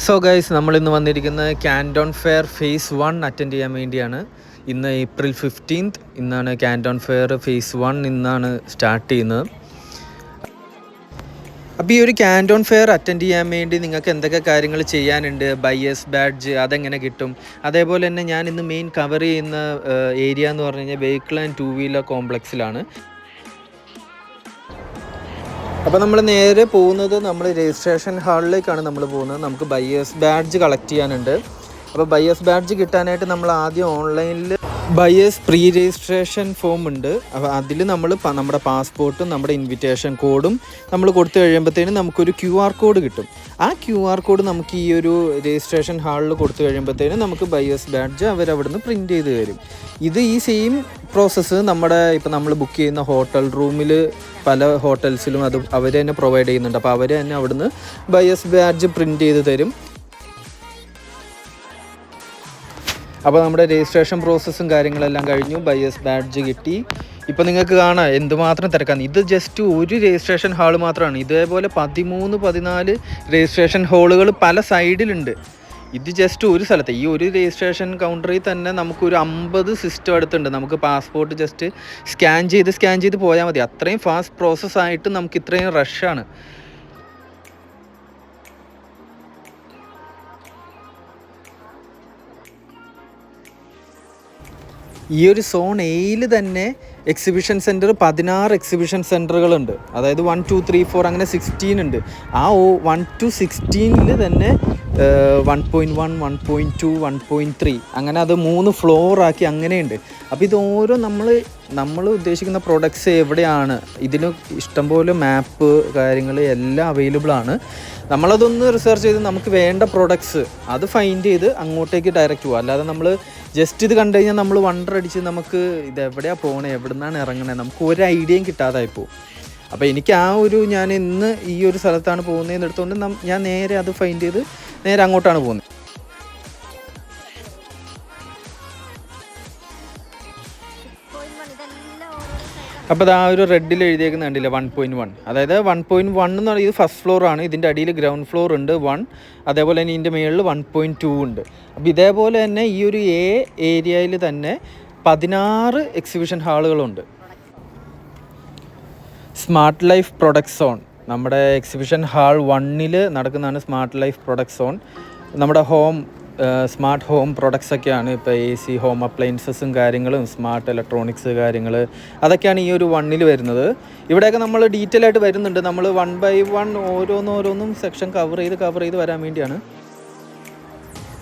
So guys, നമ്മളിന്ന് വന്നിരിക്കുന്നത് കാൻഡോൺ fair face 1 attend ചെയ്യാൻ വേണ്ടിയാണ്. ഇന്ന് April 15th, ഇന്നാണ് കാൻഡോൺ ഫെയർ ഫേസ് 1 ഇന്നാണ് സ്റ്റാർട്ട് ചെയ്യുന്നത്. അപ്പോൾ ഈ ഒരു കാൻഡോൺ ഫെയർ അറ്റൻഡ് ചെയ്യാൻ വേണ്ടി നിങ്ങൾക്ക് എന്തൊക്കെ കാര്യങ്ങൾ ചെയ്യാനുണ്ട്, ബയേഴ്സ് ബാഡ്ജ് അതെങ്ങനെ കിട്ടും, അതേപോലെ തന്നെ ഞാൻ ഇന്ന് മെയിൻ കവർ ചെയ്യുന്ന ഏരിയ എന്ന് പറഞ്ഞു കഴിഞ്ഞാൽ വെഹിക്കിൾ ആൻഡ് 2 വീലർ കോംപ്ലക്സിലാണ്. അപ്പോൾ നമ്മൾ നേരെ പോകുന്നത് നമ്മൾ രജിസ്ട്രേഷൻ ഹാളിലേക്കാണ് നമ്മൾ പോകുന്നത്. നമുക്ക് ബയേഴ്സ് ബാഡ്ജ് കളക്ട് ചെയ്യാനുണ്ട്. അപ്പോൾ ബയേഴ്സ് ബാഡ്ജ് കിട്ടാനായിട്ട് നമ്മൾ ആദ്യം ഓൺലൈനിൽ ബയേഴ്സ് പ്രീ രജിസ്ട്രേഷൻ ഫോം ഉണ്ട്. അപ്പോൾ അതിൽ നമ്മൾ നമ്മുടെ പാസ്പോർട്ടും നമ്മുടെ ഇൻവിറ്റേഷൻ കോഡും നമ്മൾ കൊടുത്തു കഴിയുമ്പോഴത്തേനും നമുക്കൊരു QR കോഡ് കിട്ടും. ആ QR കോഡ് നമുക്ക് ഈ ഒരു രജിസ്ട്രേഷൻ ഹാളിൽ കൊടുത്തു കഴിയുമ്പോഴത്തേനും നമുക്ക് ബയേഴ്സ് ബാഡ്ജ് അവരവിടുന്ന് പ്രിൻറ്റ് ചെയ്ത് തരും. ഇത് ഈ സെയിം പ്രോസസ്സ് നമ്മുടെ ഇപ്പോൾ നമ്മൾ ബുക്ക് ചെയ്യുന്ന ഹോട്ടൽ റൂമിൽ പല ഹോട്ടൽസിലും അത് അവർ തന്നെ പ്രൊവൈഡ് ചെയ്യുന്നുണ്ട്. അപ്പോൾ അവർ തന്നെ അവിടുന്ന് ബയേഴ്സ് ബാഡ്ജ് പ്രിൻറ്റ് ചെയ്ത് തരും. അപ്പോൾ നമ്മുടെ രജിസ്ട്രേഷൻ പ്രോസസ്സും കാര്യങ്ങളെല്ലാം കഴിഞ്ഞു, ബയേഴ്സ് ബാഡ്ജ് കിട്ടി. ഇപ്പോൾ നിങ്ങൾക്ക് കാണാം എന്തുമാത്രം തിരക്കാണ്. ഇത് ജസ്റ്റ് ഒരു രജിസ്ട്രേഷൻ ഹാൾ മാത്രമാണ്. ഇതേപോലെ 13-14 രജിസ്ട്രേഷൻ ഹാളുകൾ പല സൈഡിലുണ്ട്. ഇത് ജസ്റ്റ് ഒരു സ്ഥലത്ത് ഈ ഒരു രജിസ്ട്രേഷൻ കൗണ്ടറിൽ തന്നെ നമുക്കൊരു 50 സിസ്റ്റം അടുത്തുണ്ട്. നമുക്ക് പാസ്പോർട്ട് ജസ്റ്റ് സ്കാൻ ചെയ്ത് പോയാൽ മതി. അത്രയും ഫാസ്റ്റ് പ്രോസസ്സായിട്ട് നമുക്ക് ഇത്രയും റഷാണ്. ഈ ഒരു സോൺ എയിൽ തന്നെ എക്സിബിഷൻ സെൻറ്റർ 16 എക്സിബിഷൻ സെൻറ്ററുകളുണ്ട്. അതായത് 1, 2, 3, 4 അങ്ങനെ 16 ഉണ്ട്. ആ 1 to 16 തന്നെ 1.1, 1.2, 1.3 അങ്ങനെ അത് 3 ഫ്ലോറാക്കി അങ്ങനെയുണ്ട്. അപ്പോൾ ഇത് ഓരോ നമ്മൾ ഉദ്ദേശിക്കുന്ന പ്രൊഡക്ട്സ് എവിടെയാണ്, ഇതിന് ഇഷ്ടംപോലെ മാപ്പ് കാര്യങ്ങൾ എല്ലാം അവൈലബിൾ ആണ്. നമ്മളതൊന്ന് റിസർച്ച് ചെയ്ത് നമുക്ക് വേണ്ട പ്രൊഡക്ട്സ് അത് ഫൈൻഡ് ചെയ്ത് അങ്ങോട്ടേക്ക് ഡയറക്റ്റ് പോകുക. അല്ലാതെ നമ്മൾ ജസ്റ്റ് ഇത് കണ്ടു കഴിഞ്ഞാൽ നമ്മൾ വണ്ടർ അടിച്ച് നമുക്ക് ഇതെവിടെയാണ് പോകണേ, എവിടെ നിന്നാണ് ഇറങ്ങണേ, നമുക്ക് ഒരു ഐഡിയയും കിട്ടാതായി പോകും. അപ്പോൾ എനിക്ക് ഞാൻ ഇന്ന് ഈ ഒരു സ്ഥലത്താണ് പോകുന്നതെന്ന് എടുത്തുകൊണ്ട് ഞാൻ നേരെ അത് ഫൈൻഡ് ചെയ്ത് നേരെ അങ്ങോട്ടാണ് പോകുന്നത്. അപ്പോൾ ആ ഒരു റെഡിൽ എഴുതിയേക്കുന്ന കണ്ടില്ല 1.1, അതായത് 1.1 എന്ന് പറയുന്നത് ഇത് ഫസ്റ്റ് ഫ്ലോറാണ്. ഇതിൻ്റെ അടിയിൽ ഗ്രൗണ്ട് ഫ്ലോർ ഉണ്ട് 1, അതേപോലെ തന്നെ ഇതിൻ്റെ മുകളിൽ 1.2 ഉണ്ട്. അപ്പോൾ ഇതേപോലെ തന്നെ ഈ ഒരു ഏരിയയിൽ തന്നെ 16 എക്സിബിഷൻ ഹാളുകളുണ്ട്. സ്മാർട്ട് ലൈഫ് പ്രൊഡക്റ്റ് സോൺ നമ്മുടെ എക്സിബിഷൻ ഹാൾ 1 നടക്കുന്നതാണ്. സ്മാർട്ട് ലൈഫ് പ്രൊഡക്റ്റ് സോൺ നമ്മുടെ സ്മാർട്ട് ഹോം പ്രൊഡക്ട്സ് ഒക്കെയാണ്. ഇപ്പോൾ AC ഹോം അപ്ലയൻസസും കാര്യങ്ങളും സ്മാർട്ട് ഇലക്ട്രോണിക്സ് കാര്യങ്ങൾ അതൊക്കെയാണ് ഈ ഒരു 1 വരുന്നത്. ഇവിടെയൊക്കെ നമ്മൾ ഡീറ്റെയിൽ ആയിട്ട് വരുന്നുണ്ട്. നമ്മൾ 1 by 1 ഓരോന്നും സെക്ഷൻ കവർ ചെയ്ത് വരാൻ വേണ്ടിയാണ്.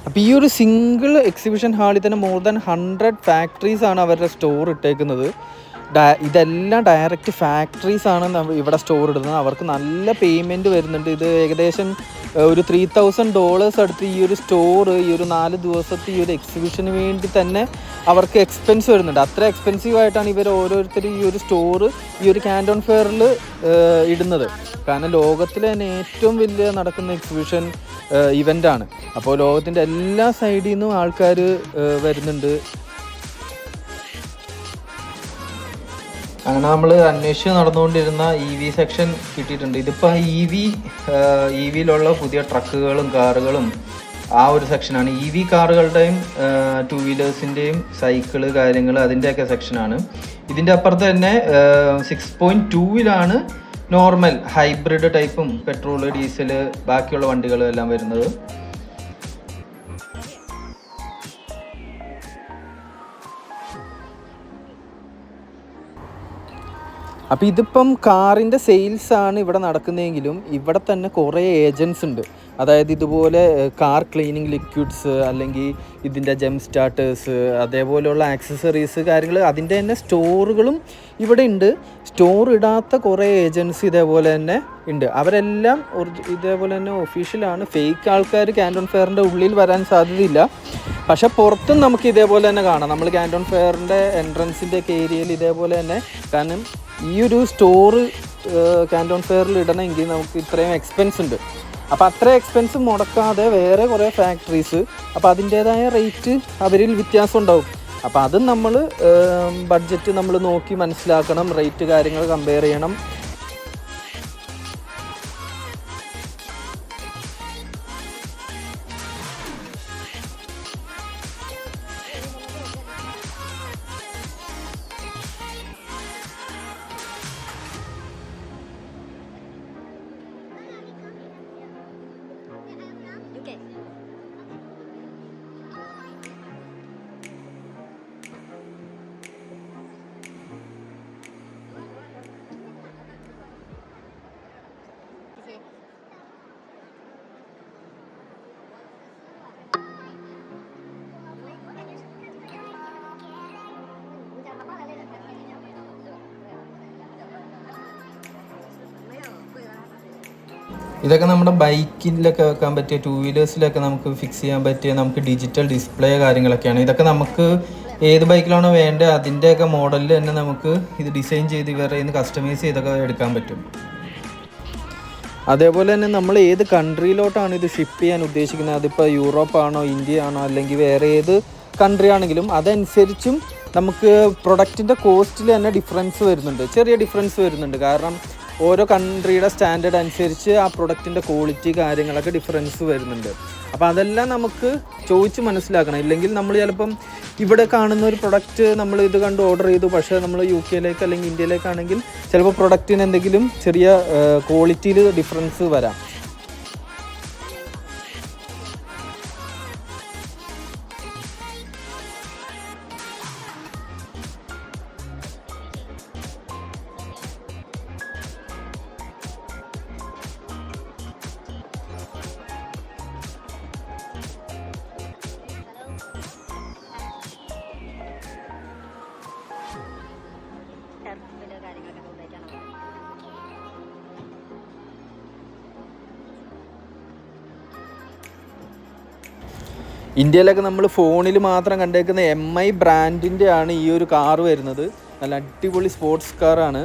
അപ്പോൾ ഈ ഒരു സിംഗിൾ എക്സിബിഷൻ ഹാളിൽ തന്നെ മോർ ദാൻ 100 ഫാക്ടറീസ് ആണ് അവരുടെ സ്റ്റോർ ഇട്ടേക്കുന്നത്. ഇതെല്ലാം ഡയറക്റ്റ് ഫാക്ടറീസ് ആണ് ഇവിടെ സ്റ്റോർ ഇടുന്നത്. അവർക്ക് നല്ല പേയ്മെൻറ്റ് വരുന്നുണ്ട്. ഇത് ഏകദേശം ഒരു $3,000 അടുത്ത് ഈ ഒരു സ്റ്റോർ ഈ ഒരു 4 ദിവസത്തെ ഈ ഒരു എക്സിബിഷന് വേണ്ടി തന്നെ അവർക്ക് എക്സ്പെൻസ് വരുന്നുണ്ട്. അത്ര എക്സ്പെൻസീവ് ആയിട്ടാണ് ഇവർ ഓരോരുത്തരും ഈ ഒരു സ്റ്റോർ ഈ ഒരു കാൻഡോൺ ഫെയറിൽ ഇടുന്നത്. കാരണം ലോകത്തിലെ തന്നെ ഏറ്റവും വലിയ നടക്കുന്ന എക്സിബിഷൻ ഇവൻ്റാണ്. അപ്പോൾ ലോകത്തിൻ്റെ എല്ലാ സൈഡിൽ നിന്നും ആൾക്കാർ വരുന്നുണ്ട്. അങ്ങനെ നമ്മൾ അന്വേഷിച്ച് നടന്നുകൊണ്ടിരുന്ന EV സെക്ഷൻ കിട്ടിയിട്ടുണ്ട്. ഇതിപ്പോൾ EVയിലുള്ള പുതിയ ട്രക്കുകളും കാറുകളും ആ ഒരു സെക്ഷനാണ്. EV കാറുകളുടെയും 2 വീലേഴ്സിൻ്റെയും സൈക്കിള് കാര്യങ്ങൾ അതിൻ്റെയൊക്കെ സെക്ഷനാണ്. ഇതിൻ്റെ അപ്പുറത്ത് തന്നെ 6.2 നോർമൽ ഹൈബ്രിഡ് ടൈപ്പും പെട്രോള് ഡീസല് ബാക്കിയുള്ള വണ്ടികളും എല്ലാം വരുന്നത്. അപ്പോൾ ഇതിപ്പം കാറിൻ്റെ സെയിൽസാണ് ഇവിടെ നടക്കുന്നതെങ്കിലും ഇവിടെ തന്നെ കുറേ ഏജൻസ് ഉണ്ട്. അതായത് ഇതുപോലെ കാർ ക്ലീനിങ് ലിക്വിഡ്സ് അല്ലെങ്കിൽ ഇതിൻ്റെ ജെം സ്റ്റാർട്ടേഴ്സ് അതേപോലെയുള്ള ആക്സസറീസ് കാര്യങ്ങൾ അതിൻ്റെ തന്നെ സ്റ്റോറുകളും ഇവിടെ ഉണ്ട്. സ്റ്റോർ ഇടാത്ത കുറേ ഏജൻസി ഇതേപോലെ തന്നെ ഉണ്ട്. അവരെല്ലാം ഇതേപോലെ തന്നെ ഒഫീഷ്യലാണ്. ഫേക്ക് ആൾക്കാർ കാൻഡോൺ ഫെയറിൻ്റെ ഉള്ളിൽ വരാൻ സാധ്യതയില്ല. പക്ഷെ പുറത്തും നമുക്ക് ഇതേപോലെ തന്നെ കാണാം. നമ്മൾ കാൻഡോൺ ഫെയറിൻ്റെ എൻട്രൻസിൻ്റെ ഒക്കെ ഏരിയയിൽ ഇതേപോലെ തന്നെ. കാരണം ഈ ഒരു സ്റ്റോറ് കാൻഡോൺ ഫെയറിൽ ഇടണമെങ്കിൽ നമുക്ക് ഇത്രയും എക്സ്പെൻസ് ഉണ്ട്. അപ്പോൾ അത്ര എക്സ്പെൻസ് മുടക്കാതെ വേറെ കുറേ ഫാക്ടറീസ്, അപ്പോൾ അതിൻ്റേതായ റേറ്റ് അവരിൽ വ്യത്യാസം ഉണ്ടാവും. അപ്പോൾ അതും നമ്മൾ ബഡ്ജറ്റ് നമ്മൾ നോക്കി മനസ്സിലാക്കണം, റേറ്റ് കാര്യങ്ങൾ കമ്പയർ ചെയ്യണം. ഇതൊക്കെ നമ്മുടെ ബൈക്കിലൊക്കെ വെക്കാൻ പറ്റിയ, ടൂ വീലേഴ്സിലൊക്കെ നമുക്ക് ഫിക്സ് ചെയ്യാൻ പറ്റിയ നമുക്ക് ഡിജിറ്റൽ ഡിസ്പ്ലേ കാര്യങ്ങളൊക്കെയാണ്. ഇതൊക്കെ നമുക്ക് ഏത് ബൈക്കിലാണോ വേണ്ടത് അതിൻ്റെയൊക്കെ മോഡലിൽ തന്നെ നമുക്ക് ഇത് ഡിസൈൻ ചെയ്ത് ഇവരുടെ നിന്ന് കസ്റ്റമൈസ് ചെയ്തൊക്കെ എടുക്കാൻ പറ്റും. അതേപോലെ തന്നെ നമ്മൾ ഏത് കൺട്രിയിലോട്ടാണ് ഇത് ഷിപ്പ് ചെയ്യാൻ ഉദ്ദേശിക്കുന്നത്, അതിപ്പോൾ യൂറോപ്പാണോ ഇന്ത്യ ആണോ അല്ലെങ്കിൽ വേറെ ഏത് കൺട്രി ആണെങ്കിലും അതനുസരിച്ചും നമുക്ക് പ്രൊഡക്റ്റിൻ്റെ കോസ്റ്റിൽ തന്നെ ഡിഫറൻസ് വരുന്നുണ്ട്, ചെറിയ ഡിഫറൻസ് വരുന്നുണ്ട്. കാരണം ഓരോ കൺട്രിയുടെ സ്റ്റാൻഡേർഡ് അനുസരിച്ച് ആ പ്രൊഡക്റ്റിൻ്റെ ക്വാളിറ്റി കാര്യങ്ങളൊക്കെ ഡിഫറൻസ് വരുന്നുണ്ട്. അപ്പോൾ അതെല്ലാം നമുക്ക് ചോദിച്ച് മനസ്സിലാക്കണം. ഇല്ലെങ്കിൽ നമ്മൾ ചിലപ്പം ഇവിടെ കാണുന്ന ഒരു പ്രൊഡക്റ്റ് നമ്മൾ ഇത് കണ്ട് ഓർഡർ ചെയ്തു, പക്ഷേ നമ്മൾ UK അല്ലെങ്കിൽ ഇന്ത്യയിലേക്കാണെങ്കിൽ ചിലപ്പോൾ പ്രൊഡക്റ്റിന് എന്തെങ്കിലും ചെറിയ ക്വാളിറ്റിയിൽ ഡിഫറൻസ് വരാം. ഇന്ത്യയിലൊക്കെ നമ്മൾ ഫോണിൽ മാത്രം കണ്ടേക്കുന്ന MI ബ്രാൻഡിൻ്റെ ആണ് ഈ ഒരു കാറ് വരുന്നത്. നല്ല അടിപൊളി സ്പോർട്സ് കാറാണ്.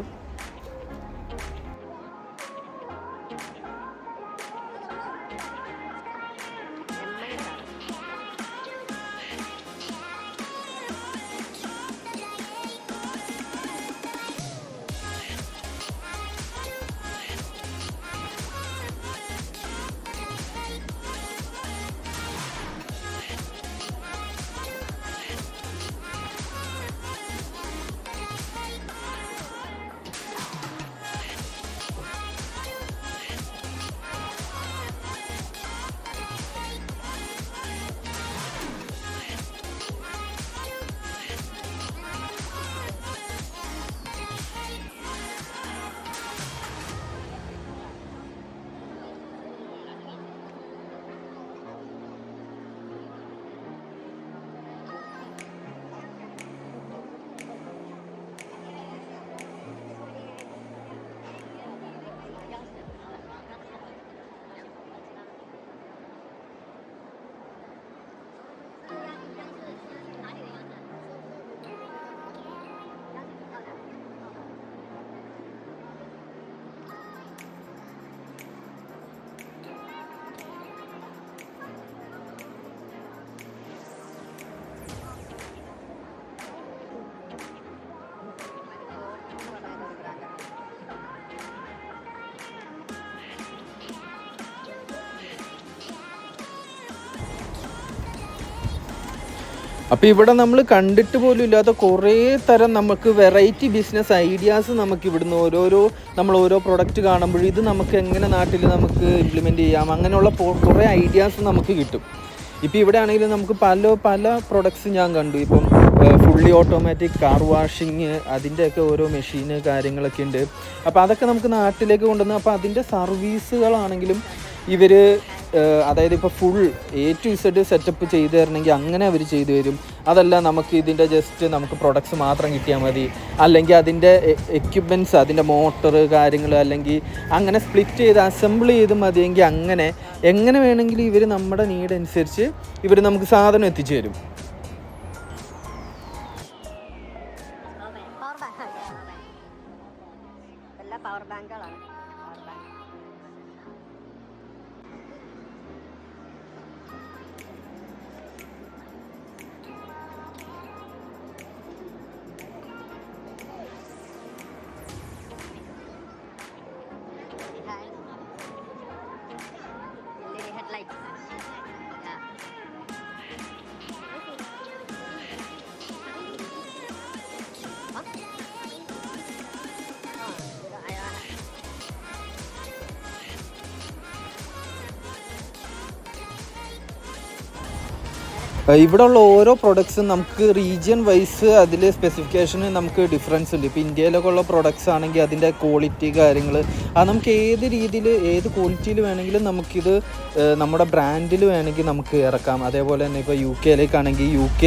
അപ്പോൾ ഇവിടെ നമ്മൾ കണ്ടിട്ട് പോലും ഇല്ലാത്ത കുറേ തരം നമുക്ക് വെറൈറ്റി ബിസിനസ് ഐഡിയാസ് നമുക്ക് ഇവിടുന്ന് നമ്മൾ ഓരോ പ്രൊഡക്റ്റ് കാണുമ്പോഴും ഇത് നമുക്ക് എങ്ങനെ നാട്ടിൽ നമുക്ക് ഇംപ്ലിമെൻറ്റ് ചെയ്യാം, അങ്ങനെയുള്ള കുറേ ഐഡിയാസ് നമുക്ക് കിട്ടും. ഇപ്പോൾ ഇവിടെ ആണെങ്കിലും നമുക്ക് പല പ്രൊഡക്ട്സ് ഞാൻ കണ്ടു. ഇപ്പം ഫുള്ളി ഓട്ടോമാറ്റിക് കാർ വാഷിങ്, അതിൻ്റെയൊക്കെ ഓരോ മെഷീന് കാര്യങ്ങളൊക്കെ ഉണ്ട്. അപ്പോൾ അതൊക്കെ നമുക്ക് നാട്ടിലേക്ക് കൊണ്ടുവന്ന് അപ്പോൾ അതിൻ്റെ സർവീസുകളാണെങ്കിലും ഇവർ അതായത് ഇപ്പോൾ full A to Z setup ചെയ്ത് തരണമെങ്കിൽ അങ്ങനെ അവർ ചെയ്തു തരും. അതല്ല നമുക്ക് ഇതിൻ്റെ ജസ്റ്റ് നമുക്ക് പ്രൊഡക്ട്സ് മാത്രം കിട്ടിയാൽ മതി, അല്ലെങ്കിൽ അതിൻ്റെ എക്യുപ്മെൻറ്റ്സ്, അതിൻ്റെ മോട്ടർ കാര്യങ്ങൾ, അല്ലെങ്കിൽ അങ്ങനെ സ്പ്ലിറ്റ് ചെയ്ത് അസംബിൾ ചെയ്ത് മതിയെങ്കിൽ എങ്ങനെ വേണമെങ്കിലും ഇവർ നമ്മുടെ നീഡ് അനുസരിച്ച് ഇവർ നമുക്ക് സാധനം എത്തിച്ചു തരും. പവർ ബാങ്കുകളാണ്. ഇവിടെ ഉള്ള ഓരോ പ്രൊഡക്ട്സും നമുക്ക് റീജിയൻ വൈസ് അതിൽ സ്പെസിഫിക്കേഷന് നമുക്ക് ഡിഫറൻസ് ഉണ്ട്. ഇപ്പോൾ ഇന്ത്യയിലൊക്കെ ഉള്ള പ്രൊഡക്ട്സ് ആണെങ്കിൽ അതിൻ്റെ ക്വാളിറ്റി കാര്യങ്ങൾ അത് നമുക്ക് ഏത് രീതിയിൽ ഏത് ക്വാളിറ്റിയിൽ വേണമെങ്കിലും നമുക്കിത് നമ്മുടെ ബ്രാൻഡിൽ വേണമെങ്കിൽ നമുക്ക് ഇറക്കാം. അതേപോലെ തന്നെ ഇപ്പോൾ UK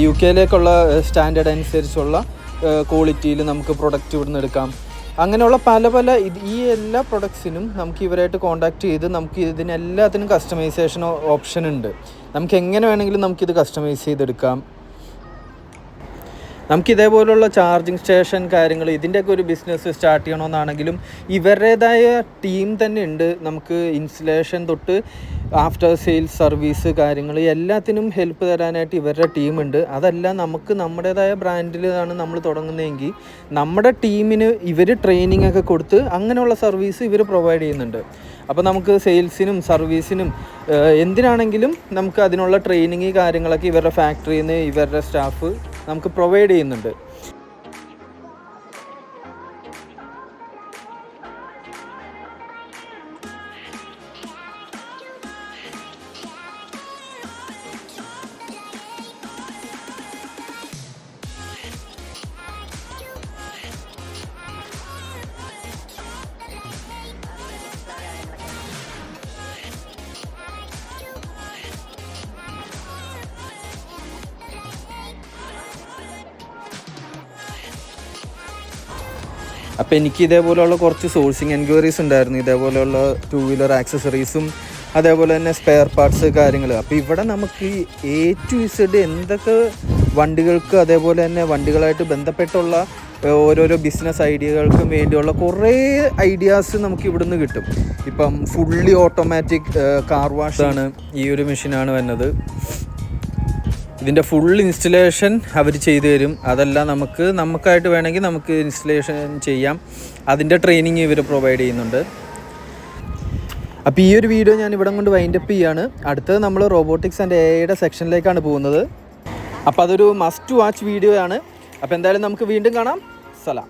യിലേക്കുള്ള സ്റ്റാൻഡേർഡ് അനുസരിച്ചുള്ള ക്വാളിറ്റിയിൽ നമുക്ക് പ്രൊഡക്റ്റ് ഇവിടുന്ന് എടുക്കാം. അങ്ങനെയുള്ള പല ഈ എല്ലാ പ്രൊഡക്ട്സിനും നമുക്ക് ഇവരായിട്ട് കോൺടാക്ട് ചെയ്ത് നമുക്ക് ഇതിനെല്ലാത്തിനും കസ്റ്റമൈസേഷൻ ഓപ്ഷൻ ഉണ്ട്. നമുക്ക് എങ്ങനെ വേണമെങ്കിലും നമുക്കിത് കസ്റ്റമൈസ് ചെയ്തെടുക്കാം. നമുക്ക് ഇതേപോലുള്ള ചാർജിങ് സ്റ്റേഷൻ കാര്യങ്ങൾ ഇതിൻ്റെയൊക്കെ ഒരു ബിസിനസ് സ്റ്റാർട്ട് ചെയ്യണമെന്നാണെങ്കിലും ഇവരുടേതായ ടീം തന്നെ ഉണ്ട്. നമുക്ക് ഇൻസ്റ്റലേഷൻ തൊട്ട് ആഫ്റ്റർ സെയിൽസ് സർവീസ് കാര്യങ്ങൾ എല്ലാത്തിനും ഹെൽപ്പ് തരാനായിട്ട് ഇവരുടെ ടീമുണ്ട്. അതല്ല നമുക്ക് നമ്മുടേതായ ബ്രാൻഡിലാണ് നമ്മൾ തുടങ്ങുന്നതെങ്കിൽ നമ്മുടെ ടീമിന് ഇവർ ട്രെയിനിങ് ഒക്കെ കൊടുത്ത് അങ്ങനെയുള്ള സർവീസ് ഇവർ പ്രൊവൈഡ് ചെയ്യുന്നുണ്ട്. അപ്പോൾ നമുക്ക് സെയിൽസിനും സർവീസിനും എന്തിനാണെങ്കിലും നമുക്ക് അതിനുള്ള ട്രെയിനിങ് കാര്യങ്ങളൊക്കെ ഇവരുടെ ഫാക്ടറിയിൽ നിന്ന് ഇവരുടെ സ്റ്റാഫ് നമുക്ക് പ്രൊവൈഡ് ചെയ്യുന്നുണ്ട്. അപ്പോൾ എനിക്ക് ഇതേപോലെയുള്ള കുറച്ച് സോഴ്സിങ് എൻക്വയറീസ് ഉണ്ടായിരുന്നു, ഇതേപോലെയുള്ള 2 വീലർ ആക്സസറീസും അതേപോലെ തന്നെ സ്പെയർ പാർട്സ് കാര്യങ്ങൾ. അപ്പോൾ ഇവിടെ നമുക്ക് A to Z എന്തൊക്കെ വണ്ടികൾക്ക് അതേപോലെ തന്നെ വണ്ടികളായിട്ട് ബന്ധപ്പെട്ടുള്ള ഓരോരോ ബിസിനസ് ഐഡിയകൾക്കും വേണ്ടിയുള്ള കുറേ ഐഡിയാസ് നമുക്ക് ഇവിടുന്ന് കിട്ടും. ഇപ്പം ഫുള്ളി ഓട്ടോമാറ്റിക് കാർ വാഷാണ് ഈ ഒരു മെഷീനാണ് വരുന്നത്. ഇതിൻ്റെ ഫുൾ ഇൻസ്റ്റലേഷൻ അവർ ചെയ്തു തരും. അതെല്ലാം നമുക്കായിട്ട് വേണമെങ്കിൽ നമുക്ക് ഇൻസ്റ്റലേഷൻ ചെയ്യാം. അതിൻ്റെ ട്രെയിനിങ് ഇവർ പ്രൊവൈഡ് ചെയ്യുന്നുണ്ട്. അപ്പോൾ ഈ ഒരു വീഡിയോ ഞാൻ ഇവിടെ കൊണ്ട് വൈൻഡപ്പ് ചെയ്യാണ്. അടുത്തത് നമ്മൾ റോബോട്ടിക്സ് ആൻഡ് AI സെക്ഷനിലേക്കാണ് പോകുന്നത്. അപ്പോൾ അതൊരു മസ്റ്റ് വാച്ച് വീഡിയോ ആണ്. അപ്പോൾ എന്തായാലും നമുക്ക് വീണ്ടും കാണാം. സലാം.